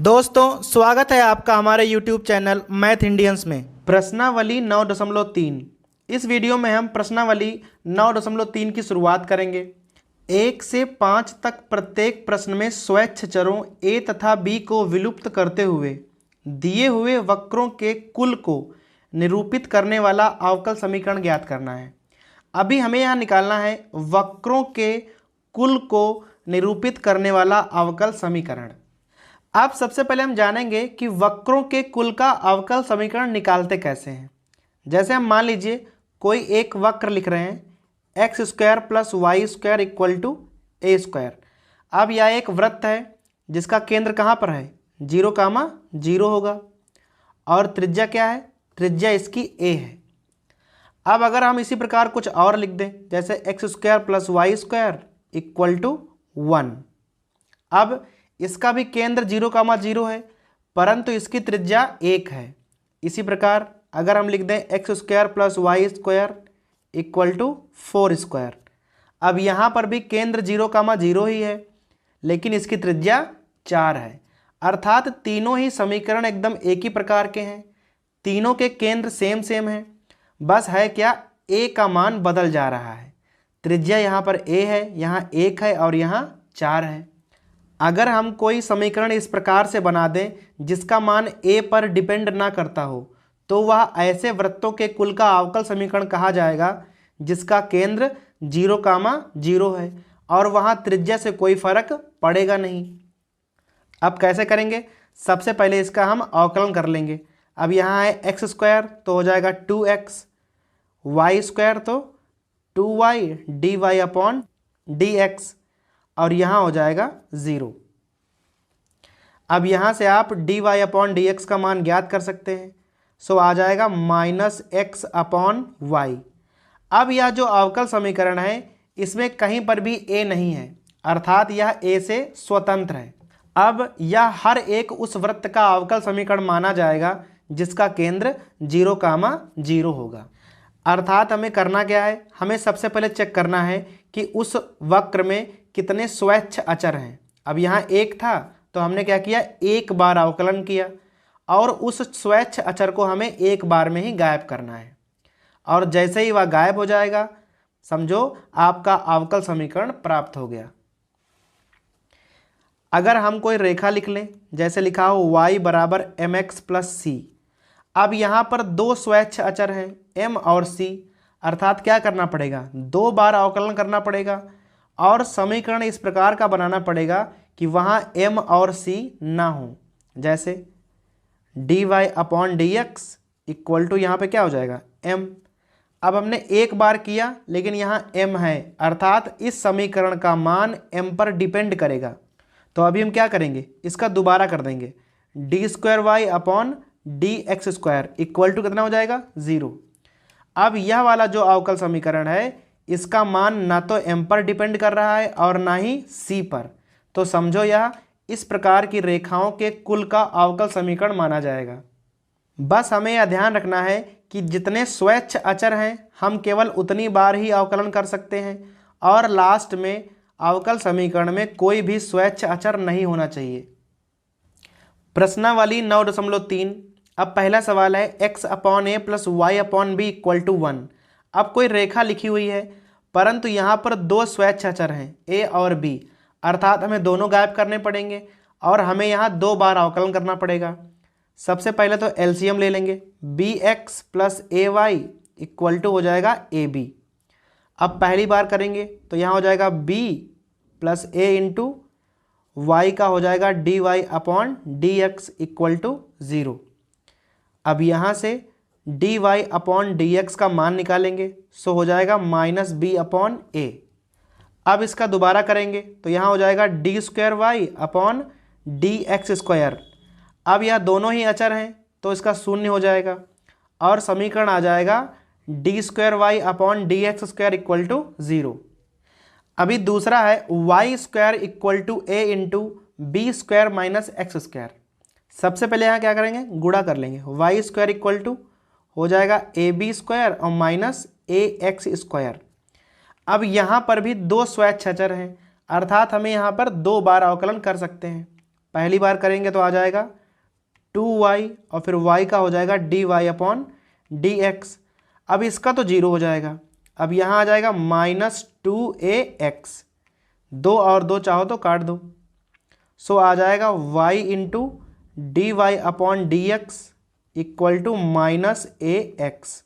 दोस्तों स्वागत है आपका हमारे YouTube चैनल मैथ इंडियंस में। प्रश्नावली 9.3। इस वीडियो में हम प्रश्नावली 9.3 की शुरुआत करेंगे। 1 से 5 तक प्रत्येक प्रश्न में स्वैच्छ चरों a तथा b को विलुप्त करते हुए दिए हुए वक्रों के कुल को निरूपित करने वाला अवकल समीकरण ज्ञात करना है। अभी हमें यहाँ निकालना है वक्रों के कुल को निरूपित करने वाला अवकल समीकरण। अब सबसे पहले हम जानेंगे कि वक्रों के कुल का अवकल समीकरण निकालते कैसे हैं। जैसे हम मान लीजिए कोई एक वक्र लिख रहे हैं x square plus y square equal to a square. अब यह एक वृत्त है जिसका केंद्र कहाँ पर है, 0,0 होगा और त्रिज्या क्या है, त्रिज्या इसकी ए है। अब अगर हम इसी प्रकार कुछ और लिख दें जैसे x square plus y square equal to 1। अब इसका भी केंद्र 0,0 है परंतु इसकी त्रिज्या 1 है। इसी प्रकार अगर हम लिख दें x square plus y square equal to 4 स्क्वायर। अब यहाँ पर भी केंद्र 0,0 ही है लेकिन इसकी त्रिज्या 4 है। अर्थात तीनों ही समीकरण एकदम एक ही प्रकार के हैं, तीनों के केंद्र सेम हैं। बस है क्या, a का मान बदल जा रहा है। त्रिज्या यहाँ पर a है, यहाँ 1 है और यहाँ 4 है। अगर हम कोई समीकरण इस प्रकार से बना दें जिसका मान a पर डिपेंड ना करता हो तो वह ऐसे वृत्तों के कुल का अवकल समीकरण कहा जाएगा जिसका केंद्र 0,0 है और वहाँ त्रिज्या से कोई फर्क पड़ेगा नहीं। अब कैसे करेंगे, सबसे पहले इसका हम अवकलन कर लेंगे। अब यहाँ है एक्स स्क्वायर तो हो जाएगा 2x, वाई स्क्वायर तो 2y dy अपॉन dx और यहाँ हो जाएगा 0। अब यहाँ से आप dy अपॉन dx का मान ज्ञात कर सकते हैं। सो आ जाएगा -x अपॉन y। अब यह जो अवकल समीकरण है इसमें कहीं पर भी a नहीं है अर्थात यह a से स्वतंत्र है। अब यह हर एक उस वृत्त का अवकल समीकरण माना जाएगा जिसका केंद्र 0,0 होगा। अर्थात हमें करना क्या है, हमें सबसे पहले चेक करना है कि उस वक्र में कितने स्वैच्छ अचर हैं। अब यहाँ 1 था तो हमने क्या किया, एक बार अवकलन किया और उस स्वैच्छ अचर को हमें एक बार में ही गायब करना है और जैसे ही वह गायब हो जाएगा समझो आपका अवकल समीकरण प्राप्त हो गया। अगर हम कोई रेखा लिख लें जैसे लिखा हो y बराबर mx प्लस c। अब यहाँ पर दो स्वैच्छ अचर हैं m और c, अर्थात क्या करना पड़ेगा, 2 बार अवकलन करना पड़ेगा और समीकरण इस प्रकार का बनाना पड़ेगा कि वहाँ m और c ना हो। जैसे dy upon dx equal to यहाँ पे क्या हो जाएगा m। अब हमने एक बार किया लेकिन यहाँ m है अर्थात इस समीकरण का मान m पर डिपेंड करेगा। तो अभी हम क्या करेंगे, इसका दोबारा कर देंगे, d square y upon d x square equal to कितना हो जाएगा 0। अब यह वाला जो अवकल समीकरण है इसका मान ना तो m पर डिपेंड कर रहा है और ना ही c पर, तो समझो यह इस प्रकार की रेखाओं के कुल का अवकल समीकरण माना जाएगा। बस हमें यह ध्यान रखना है कि जितने स्वैच्छ अचर हैं हम केवल उतनी बार ही अवकलन कर सकते हैं और लास्ट में अवकल समीकरण में कोई भी स्वैच्छ अचर नहीं होना चाहिए। प्रश्नावली 9.3। अब पहला सवाल है x upon a plus y upon b equal to 1। अब कोई रेखा लिखी हुई है परंतु यहाँ पर दो स्वैच्छ अचर हैं a और b, अर्थात हमें दोनों गायब करने पड़ेंगे और हमें यहाँ 2 बार अवकलन करना पड़ेगा। सबसे पहले तो एलसीएम ले लेंगे, bx plus a y equal to हो जाएगा ab। अब पहली बार करेंगे तो यहाँ हो जाएगा b plus a into y का हो जाएगा dy upon dx equal to 0। अब यहाँ से dy अपॉन dx का मान निकालेंगे सो हो जाएगा -b अपॉन a। अब इसका दोबारा करेंगे तो यहाँ हो जाएगा d square y upon d x square. अब यह दोनों ही अचर हैं तो इसका शून्य हो जाएगा और समीकरण आ जाएगा d square y upon d x square equal to 0। अभी दूसरा है y square equal to a into b square minus x square. सबसे पहले यहाँ क्या करेंगे, गुणा कर लेंगे, वाई स्क्वायर इक्वल टू हो जाएगा ए बी स्क्वायर और माइनस ए एक्स स्क्वायर। अब यहाँ पर भी दो स्वैच्छ अचर हैं अर्थात हमें यहाँ पर 2 बार अवकलन कर सकते हैं। पहली बार करेंगे तो आ जाएगा 2y और फिर y का हो जाएगा dy अपॉन dx। अब इसका तो 0 हो जाएगा। अब यहाँ आ जाएगा -2ax, 2 और 2 चाहो तो काट दो। सो आ जाएगा y into d y upon d x equal to -ax।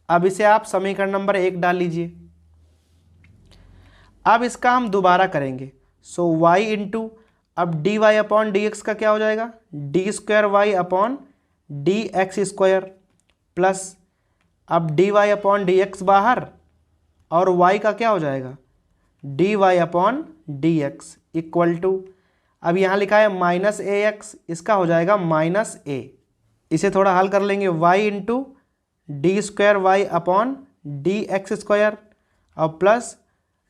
अब इसे आप समीकरण नंबर 1 डाल लीजिए। अब इसका हम दोबारा करेंगे। सो y इंटू, अब d y upon d x का क्या हो जाएगा, d square y upon d x square plus, अब d y upon d x बाहर और y का क्या हो जाएगा, d y upon d x equal to, अब यहाँ लिखा है -ax, इसका हो जाएगा -a। इसे थोड़ा हल कर लेंगे, y into d square y upon d x square और plus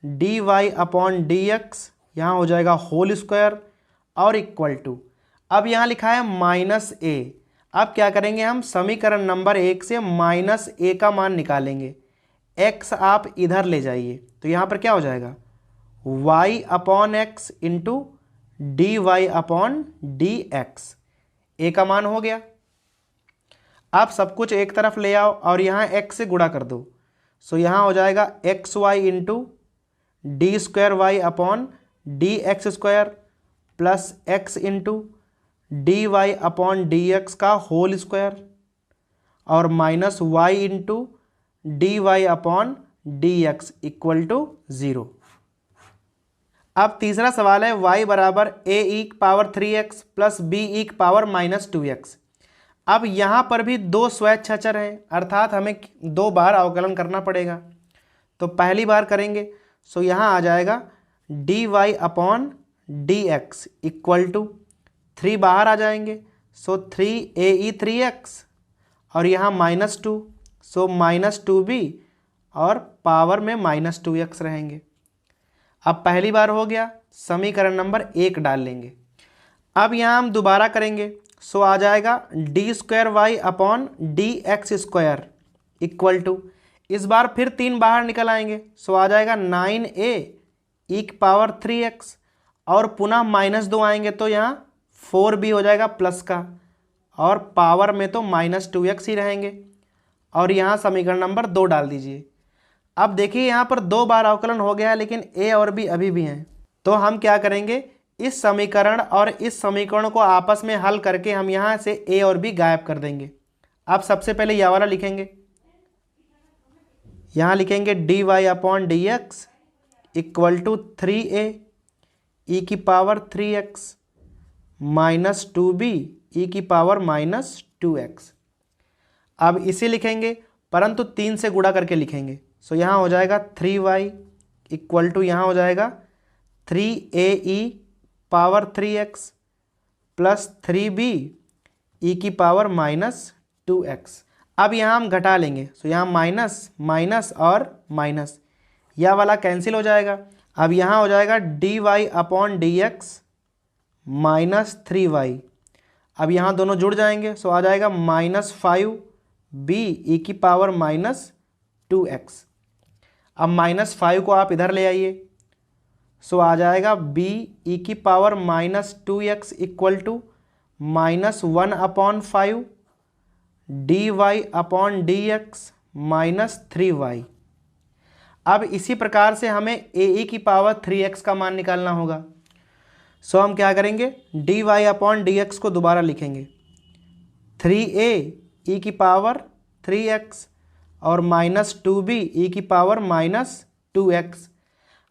d y upon d x, यहाँ हो जाएगा होल स्क्वायर और इक्वल टू, अब यहाँ लिखा है -a। अब क्या करेंगे, हम समीकरण नंबर 1 से -a का मान निकालेंगे। x आप इधर ले जाइए तो यहाँ पर क्या हो जाएगा, y upon x into d y upon d x, a का मान हो गया। आप सब कुछ एक तरफ ले आओ और यहाँ x से गुणा कर दो। सो यहाँ हो जाएगा x y into d square y upon d x square plus x into d y upon d x का होल स्क्वायर और minus y into d y upon d x equal to 0। अब तीसरा सवाल है y बराबर a ई की power 3x plus b e की power -2x। अब यहाँ पर भी दो स्वैच्छाचर हैं, अर्थात हमें 2 बार अवकलन करना पड़ेगा। तो पहली बार करेंगे, सो यहाँ आ जाएगा d y upon d x equal to 3 बाहर आ जाएंगे, सो 3a 3x और यहाँ -2, सो -2b और पावर में -2x रहेंगे। अब पहली बार हो गया, समीकरण नंबर 1 डाल लेंगे। अब यहाँ हम दोबारा करेंगे, सो आ जाएगा d square y upon d x square equal to, इस बार फिर 3 बाहर निकल आएंगे, सो आ जाएगा 9a ई की पावर 3x और पुनः -2 आएंगे तो यहाँ 4b हो जाएगा प्लस का और पावर में तो -2x ही रहेंगे और यहाँ समीकरण नंबर 2 डाल दीजिए। अब देखिए यहाँ पर 2 बार अवकलन हो गया है लेकिन a और b अभी भी हैं, तो हम क्या करेंगे, इस समीकरण और इस समीकरण को आपस में हल करके हम यहाँ से a और b गायब कर देंगे। अब सबसे पहले यह वाला लिखेंगे, यहाँ लिखेंगे d y upon d x equal to 3a e की पावर 3x -2b ई की पावर -2x। अब इसे लिखेंगे परंतु 3 से गुणा करके लिखेंगे, सो यहाँ हो जाएगा 3y इक्वल टू, यहाँ हो जाएगा 3a ई पावर 3x प्लस 3b ई की पावर -2x। अब यहाँ हम घटा लेंगे, सो यहाँ माइनस माइनस और माइनस, यह वाला कैंसिल हो जाएगा। अब यहाँ हो जाएगा d y upon d x -3y, अब यहाँ दोनों जुड़ जाएंगे, सो आ जाएगा -5b ई की पावर -2x। अब -5 को आप इधर ले आइए, सो आ जाएगा b ई की power -2x equal to -1 upon 5 d y upon d x -3y। अब इसी प्रकार से हमें a ई की पावर 3x का मान निकालना होगा। सो हम क्या करेंगे, d y upon d x को दोबारा लिखेंगे 3a ई की पावर 3x और -2b ई की पावर -2x।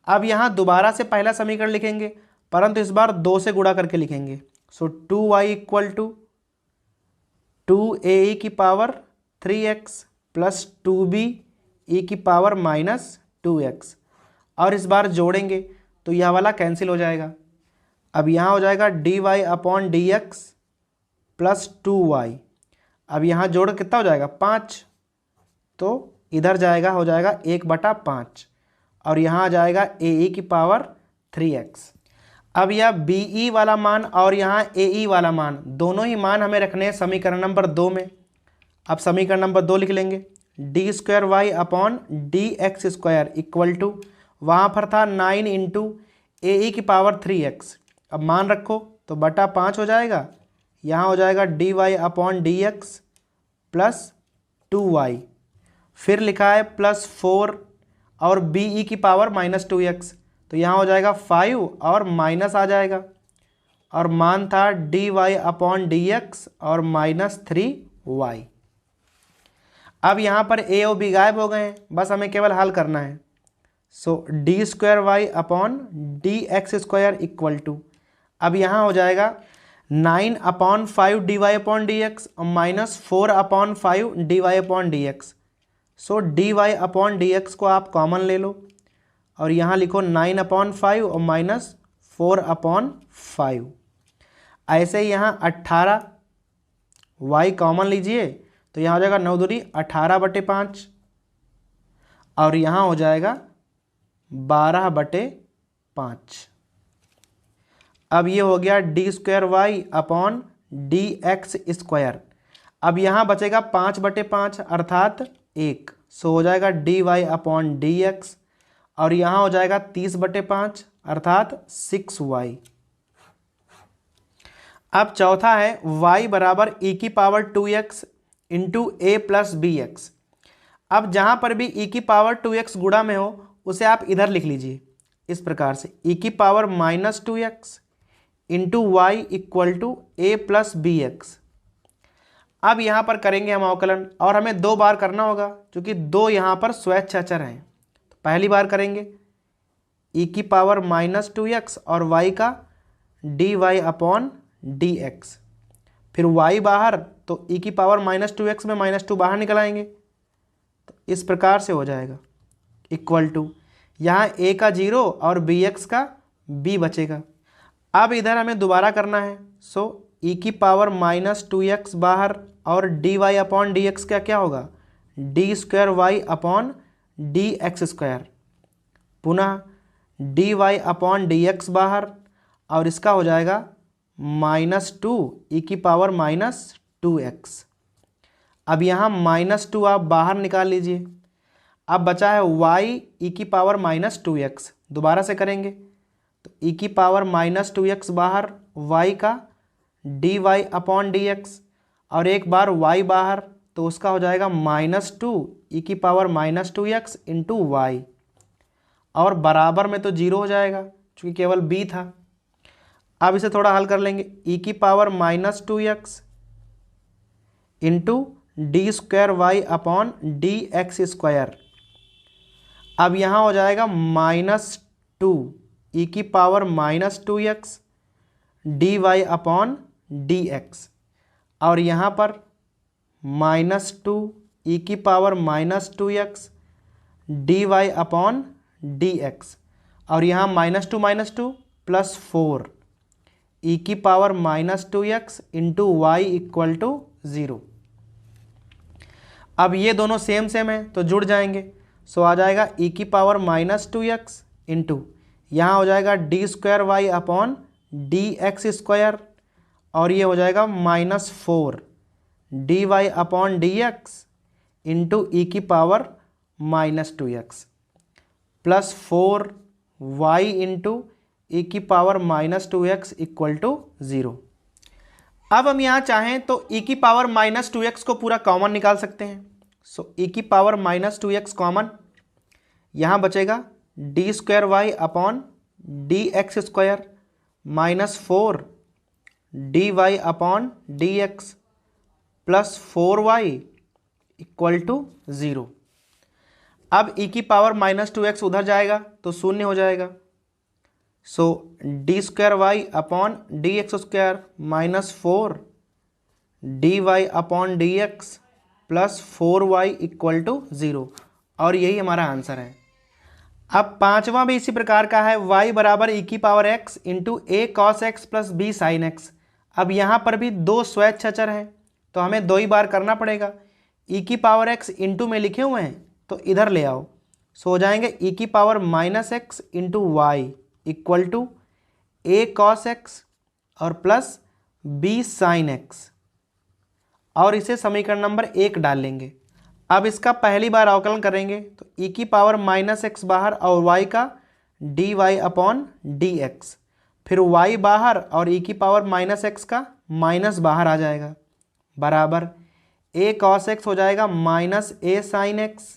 अब यहाँ दोबारा से पहला समीकरण लिखेंगे परंतु इस बार 2 से गुणा करके लिखेंगे, सो 2y इक्वल टू 2a ई की पावर 3x प्लस 2b ई की पावर -2x और इस बार जोड़ेंगे तो यह वाला कैंसिल हो जाएगा। अब यहाँ हो जाएगा d y upon d x plus 2y, अब यहाँ जोड़ कितना हो जाएगा 5, तो इधर जाएगा हो जाएगा 1/5 और यहाँ आ जाएगा a ई की पावर 3x। अब यह b ई वाला मान और यहाँ a ई वाला मान, दोनों ही मान हमें रखने हैं समीकरण नंबर 2 में। अब समीकरण नंबर 2 लिख लेंगे, d square y upon d x square equal to, वहाँ पर था 9 इंटू ए ई की पावर 3x। अब मान रखो तो बटा 5 हो जाएगा। यहाँ हो जाएगा dy upon d x plus 2y, फिर लिखा है प्लस 4 और बी की पावर माइनस 2x, तो यहाँ हो जाएगा 5 और माइनस आ जाएगा, और मान था dy अपॉन डी एक्स और माइनस 3y। अब यहाँ पर a और b गायब हो गए हैं, बस हमें केवल हल करना है। So d square y upon d x square equal to, अब यहाँ हो जाएगा 9 upon 5 d y upon d x और minus 4 upon 5 d y upon d x. So d y upon d x को आप कॉमन ले लो और यहाँ लिखो 9 अपॉन 5 और माइनस 4 अपॉन 5। ऐसे ही यहाँ 18 वाई कॉमन लीजिए, तो यहाँ हो जाएगा 9 दूनी 18/5 और यहाँ हो जाएगा 12/5। अब ये हो गया d square y upon d x square. अब यहाँ बचेगा 5/5 अर्थात 1, सो हो जाएगा d y upon d x और यहाँ हो जाएगा 30/5 अर्थात 6y। अब चौथा है y बराबर e की पावर 2x इंटू ए प्लस बी एक्स। अब जहाँ पर भी e की पावर 2x गुणा में हो उसे आप इधर लिख लीजिए इस प्रकार से, e की power minus 2x into y equal to a plus b x. अब यहाँ पर करेंगे हम अवकलन और हमें 2 बार करना होगा क्योंकि 2 यहाँ पर स्वैच्छाचर हैं। तो पहली बार करेंगे e की पावर माइनस 2x और y का dy अपॉन डी एक्स, फिर y बाहर तो e की पावर माइनस 2x में माइनस 2 बाहर निकल आएंगे, तो इस प्रकार से हो जाएगा इक्वल टू यहाँ a का 0 और bx का b बचेगा। अब इधर हमें दोबारा करना है, सो e की पावर माइनस 2x बाहर और dy अपॉन डी एक्स का क्या होगा d square y upon d x square, पुनः dy अपॉन डी एक्स बाहर और इसका हो जाएगा -2 e की पावर माइनस 2x। अब यहाँ -2 आप बाहर निकाल लीजिए। अब बचा है y e की पावर माइनस 2x, दोबारा से करेंगे तो e की पावर माइनस 2x बाहर, y का dy अपॉन डी एक्स और एक बार y बाहर तो उसका हो जाएगा -2 e की power minus 2x into Y, और बराबर में तो 0 हो जाएगा क्योंकि केवल b था। अब इसे थोड़ा हल कर लेंगे, e की power minus 2x into d square y upon d x square. अब यहाँ हो जाएगा -2 e की power minus 2x d y upon d x और यहाँ पर -2 e की power minus 2x d y upon d x और यहाँ -2 प्लस 4 e की power minus 2x into y equal to 0। अब ये दोनों सेम है तो जुड़ जाएंगे, सो आ जाएगा e की पावर माइनस 2x इंटू यहाँ हो जाएगा d square y upon d x square और ये हो जाएगा -4 d y upon d x into e की power minus 2x plus 4 y into e की power minus 2x equal to 0। अब हम यहाँ चाहें तो e की पावर माइनस 2x को पूरा कॉमन निकाल सकते हैं। सो e की पावर माइनस 2x कॉमन, यहाँ बचेगा d square y upon d x square -4 d y upon d x plus 4y equal to 0। अब e की पावर माइनस 2x उधर जाएगा तो 0 हो जाएगा, so d square y upon d x square -4 d y upon d x plus 4y equal to 0 और यही हमारा आंसर है। अब पांचवा भी इसी प्रकार का है, y बराबर e की power x into a cos x plus b sine x. अब यहाँ पर भी 2 स्वैच्छाचर हैं तो हमें 2 ही बार करना पड़ेगा। e की पावर x इंटू में लिखे हुए हैं तो इधर ले आओ, सो हो जाएंगे e की power -x into y equal to a cos x और प्लस बी साइन एक्स और इसे समीकरण नंबर 1 डाल लेंगे। अब इसका पहली बार अवकलन करेंगे तो e की पावर -x बाहर और y का dy अपॉन डी एक्स, फिर y बाहर और e की पावर माइनस एक्स का माइनस बाहर आ जाएगा, बराबर a cos x हो जाएगा माइनस a sin x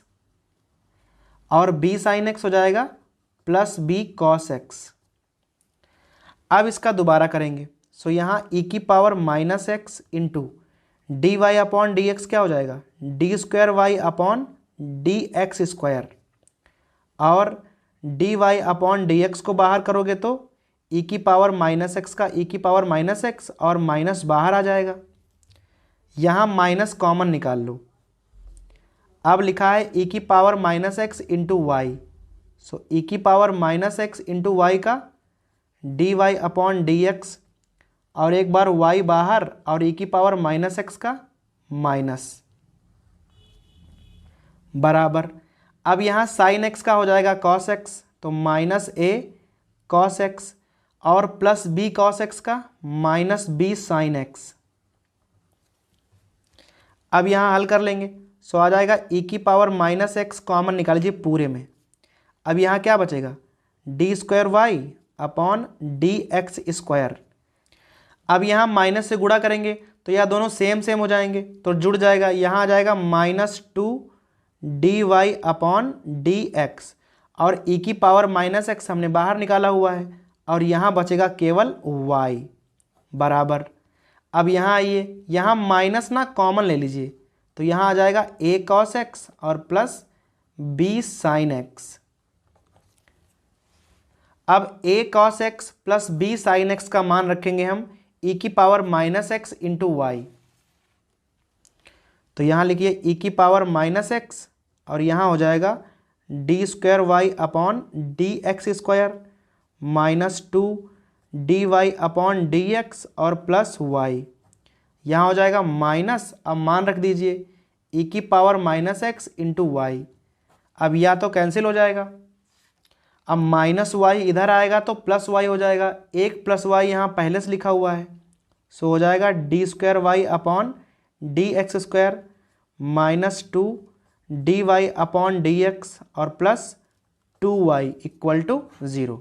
और b sin x हो जाएगा प्लस b cos x। अब इसका दोबारा करेंगे, सो यहाँ e की power minus x into d y upon d x क्या हो जाएगा, d square y upon d x square, और d y upon d x को बाहर करोगे तो e की पावर माइनस एक्स का e की पावर माइनस एक्स और माइनस बाहर आ जाएगा। यहाँ माइनस कॉमन निकाल लो। अब लिखा है e की power minus x into y, so e की power minus x into y का d y upon d x, और एक बार y बाहर और e की पावर माइनस एक्स का माइनस, बराबर अब यहाँ साइन एक्स का हो जाएगा कॉस एक्स, तो माइनस a कॉस एक्स और प्लस b कॉस एक्स का माइनस b साइन एक्स। अब यहाँ हल कर लेंगे, सो आ जाएगा e की पावर माइनस एक्स कॉमन निकाल लीजिए पूरे में। अब यहाँ क्या बचेगा, d square y upon d x square. अब यहाँ माइनस से गुणा करेंगे तो यह दोनों सेम सेम हो जाएंगे तो जुड़ जाएगा, यहाँ आ जाएगा minus two d y upon d x, और e की पावर माइनस एक्स हमने बाहर निकाला हुआ है और यहाँ बचेगा केवल y, बराबर अब यहाँ आइए, यहाँ माइनस ना कॉमन ले लीजिए तो यहाँ आ जाएगा a cos x और प्लस b sin x। अब a cos x plus b sin x का मान रखेंगे हम e की power minus x into y, तो यहाँ लिखिए e की पावर माइनस एक्स और यहाँ हो जाएगा d square y upon d x square minus two d y upon d x और प्लस वाई, यहाँ हो जाएगा माइनस, अब मान रख दीजिए e की power minus x into y. अब या तो कैंसिल हो जाएगा, अब माइनस वाई इधर आएगा तो प्लस वाई हो जाएगा, एक प्लस वाई यहाँ पहले से लिखा हुआ है, सो हो जाएगा d square y upon d x square minus two d y upon d x और plus two y equal to 0।